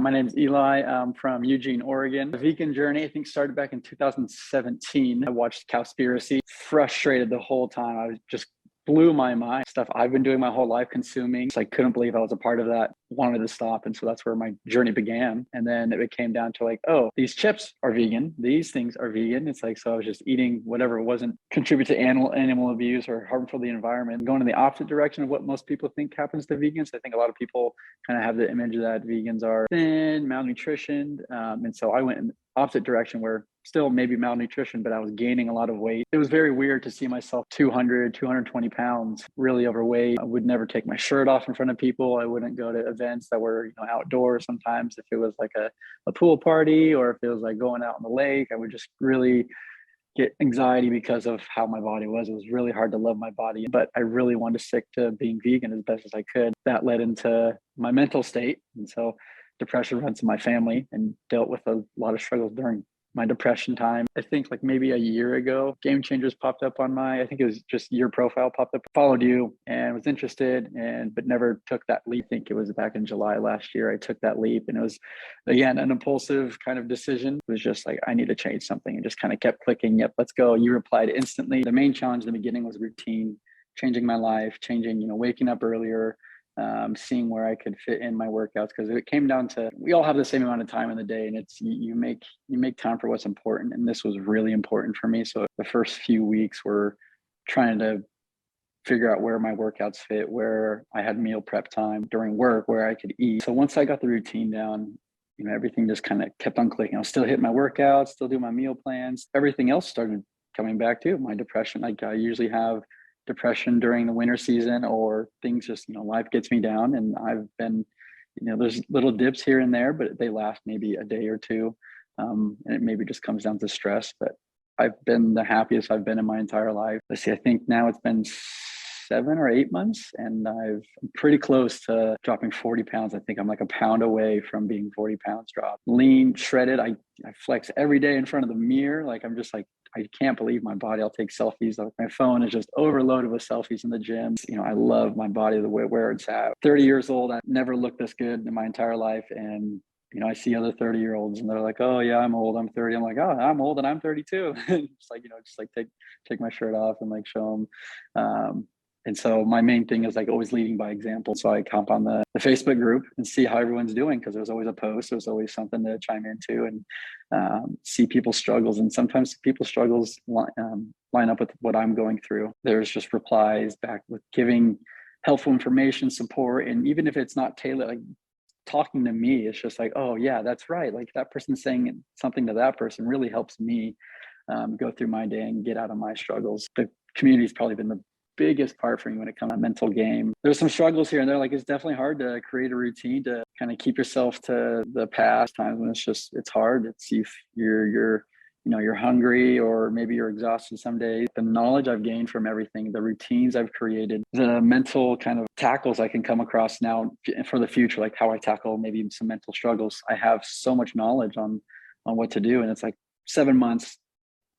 My name's Eli. I'm from Eugene, Oregon. The vegan journey, I think, started back in 2017. I watched Cowspiracy, frustrated the whole time. I was just blew my mind. Stuff I've been doing my whole life consuming. So I couldn't believe I was a part of that, wanted to stop. And so that's where my journey began. And then it came down to like, oh, these chips are vegan. These things are vegan. It's like, so I was just eating whatever wasn't contribute to animal abuse or harmful to the environment, going in the opposite direction of what most people think happens to vegans. I think a lot of people kind of have the image that vegans are thin, malnutritioned. And so I went in the opposite direction where still maybe malnutrition, but I was gaining a lot of weight. It was very weird to see myself 200, 220 pounds, really overweight. I would never take my shirt off in front of people. I wouldn't go to events that were, outdoors. Sometimes if it was like a pool party or if it was like going out on the lake, I would just really get anxiety because of how my body was. It was really hard to love my body, but I really wanted to stick to being vegan as best as I could. That led into my mental state. And so depression runs in my family and dealt with a lot of struggles during my depression time. I think like maybe a year ago, Game Changers popped up on I think it was just your profile popped up, followed you and was interested but never took that leap. I think it was back in July last year, I took that leap and it was, again, an impulsive kind of decision. It was just like, I need to change something and just kind of kept clicking. Yep, let's go. You replied instantly. The main challenge in the beginning was routine, changing my life, waking up earlier, seeing where I could fit in my workouts, because it came down to we all have the same amount of time in the day, and it's you make time for what's important, and this was really important for me. So the first few weeks were trying to figure out where my workouts fit, where I had meal prep time during work, where I could eat. So once I got the routine down, everything just kind of kept on clicking. I was still hitting my workouts, still doing my meal plans. Everything else started coming back too. My depression, like I usually have depression during the winter season, or things just, life gets me down, and I've been, there's little dips here and there, but they last maybe a day or two. And it maybe just comes down to stress, but I've been the happiest I've been in my entire life. Let's see, I think now it's been 7 or 8 months, and I'm pretty close to dropping 40 pounds. I think I'm like a pound away from being 40 pounds dropped. Lean, shredded. I flex every day in front of the mirror. Like I'm just like, I can't believe my body. I'll take selfies. Like my phone is just overloaded with selfies in the gym. I love my body, the way where it's at. 30 years old, I've never looked this good in my entire life. And I see other 30-year-olds and they're like, oh yeah, I'm old, I'm 30. I'm like, oh, I'm old and I'm 32. Take my shirt off and like show them. And so my main thing is like always leading by example. So I hop on the Facebook group and see how everyone's doing, because there's always a post, there's always something to chime into, and see people's struggles. And sometimes people's struggles line up with what I'm going through. There's just replies back with giving helpful information, support. And even if it's not tailored, like talking to me, it's just like, oh yeah, that's right. Like that person saying something to that person really helps me go through my day and get out of my struggles. The community's probably been the biggest part for me when it comes to mental game. There's some struggles here and there. Like it's definitely hard to create a routine to kind of keep yourself to the past times when it's hard. It's you're hungry, or maybe you're exhausted some days. The knowledge I've gained from everything, the routines I've created, the mental kind of tackles I can come across now for the future, like how I tackle maybe some mental struggles. I have so much knowledge on what to do. And it's like 7 months,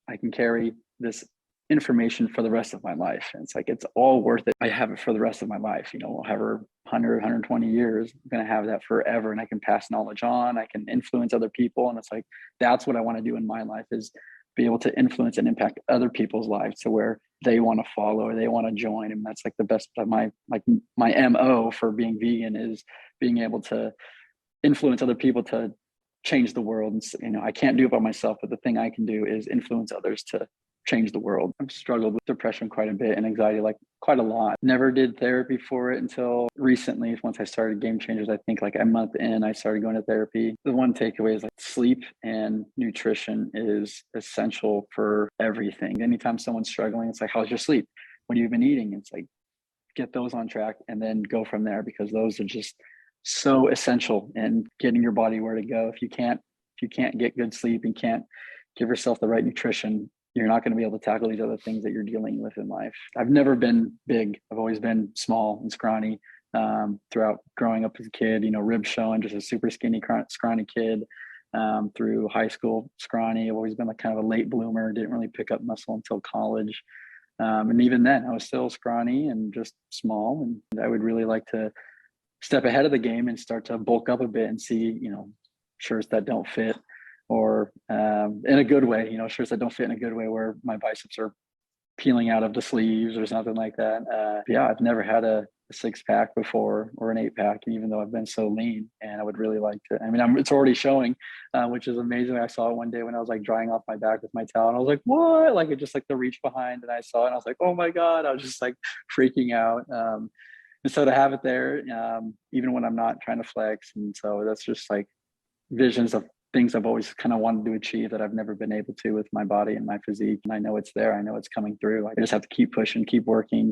I can carry this information for the rest of my life. And it's like, it's all worth it. I have it for the rest of my life. However, 100, 120 years, I'm going to have that forever, and I can pass knowledge on. I can influence other people. And it's like, that's what I want to do in my life, is be able to influence and impact other people's lives to where they want to follow or they want to join. And that's like the best of my MO for being vegan, is being able to influence other people to change the world. And, I can't do it by myself, but the thing I can do is influence others to change the world. I've struggled with depression quite a bit and anxiety, like quite a lot. Never did therapy for it until recently. Once I started Game Changers, I think like a month in, I started going to therapy. The one takeaway is like sleep and nutrition is essential for everything. Anytime someone's struggling, it's like, how's your sleep? What have you been eating? It's like, get those on track and then go from there, because those are just so essential in getting your body where to go. If you can't get good sleep and can't give yourself the right nutrition, you're not going to be able to tackle these other things that you're dealing with in life. I've never been big. I've always been small and scrawny throughout growing up as a kid, ribs showing, just a super skinny, scrawny kid through high school, scrawny. I've always been like kind of a late bloomer, didn't really pick up muscle until college. And even then I was still scrawny and just small. And I would really like to step ahead of the game and start to bulk up a bit and see, shirts that don't fit, or in a good way, shirts that don't fit in a good way where my biceps are peeling out of the sleeves or something like that. Yeah, I've never had a six pack before, or an eight pack, even though I've been so lean, and I would really like to. I mean, it's already showing, which is amazing. I saw it one day when I was like drying off my back with my towel, and I was like, what? Like, it just like the reach behind, and I saw it, and I was like, oh my God, I was just like freaking out. And so to have it there, even when I'm not trying to flex. And so that's just like visions of things I've always kind of wanted to achieve that I've never been able to with my body and my physique. And I know it's there. I know it's coming through. I just have to keep pushing, keep working.